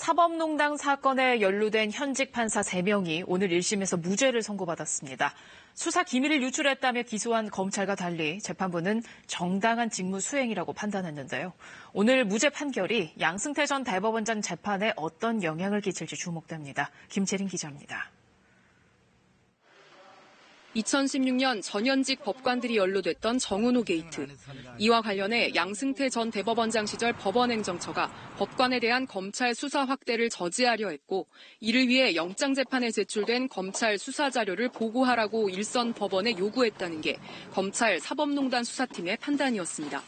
사법농단 사건에 연루된 현직 판사 3명이 오늘 1심에서 무죄를 선고받았습니다. 수사 기밀을 유출했다며 기소한 검찰과 달리 재판부는 정당한 직무 수행이라고 판단했는데요. 오늘 무죄 판결이 양승태 전 대법원장 재판에 어떤 영향을 끼칠지 주목됩니다. 김채린 기자입니다. 2016년 전현직 법관들이 연루됐던 정은호 게이트. 이와 관련해 양승태 전 대법원장 시절 법원행정처가 법관에 대한 검찰 수사 확대를 저지하려 했고, 이를 위해 영장재판에 제출된 검찰 수사 자료를 보고하라고 일선 법원에 요구했다는 게 검찰 사법농단 수사팀의 판단이었습니다.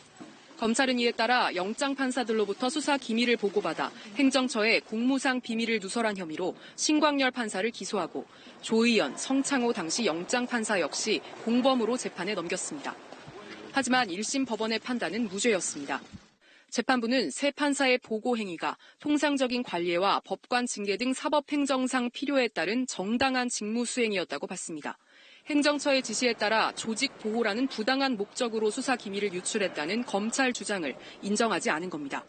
검찰은 이에 따라 영장 판사들로부터 수사 기밀을 보고받아 행정처에 공무상 비밀을 누설한 혐의로 신광열 판사를 기소하고 조의연, 성창호 당시 영장 판사 역시 공범으로 재판에 넘겼습니다. 하지만 1심 법원의 판단은 무죄였습니다. 재판부는 세 판사의 보고 행위가 통상적인 관례와 법관 징계 등 사법행정상 필요에 따른 정당한 직무 수행이었다고 봤습니다. 행정처의 지시에 따라 조직 보호라는 부당한 목적으로 수사 기밀을 유출했다는 검찰 주장을 인정하지 않은 겁니다.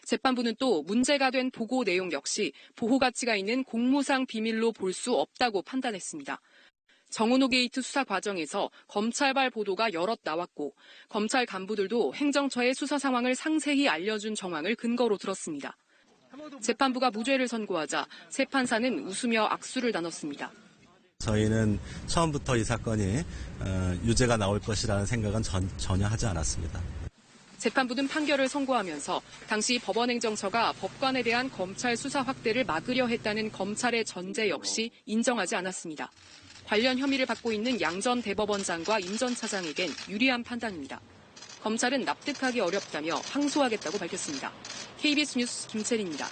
재판부는 또 문제가 된 보고 내용 역시 보호 가치가 있는 공무상 비밀로 볼 수 없다고 판단했습니다. 정은호 게이트 수사 과정에서 검찰발 보도가 여럿 나왔고 검찰 간부들도 행정처의 수사 상황을 상세히 알려준 정황을 근거로 들었습니다. 재판부가 무죄를 선고하자 세 판사는 웃으며 악수를 나눴습니다. 저희는 처음부터 이 사건이 유죄가 나올 것이라는 생각은 전혀 하지 않았습니다. 재판부는 판결을 선고하면서 당시 법원행정처가 법관에 대한 검찰 수사 확대를 막으려 했다는 검찰의 전제 역시 인정하지 않았습니다. 관련 혐의를 받고 있는 양 전 대법원장과 임 전 차장에겐 유리한 판단입니다. 검찰은 납득하기 어렵다며 항소하겠다고 밝혔습니다. KBS 뉴스 김채린입니다.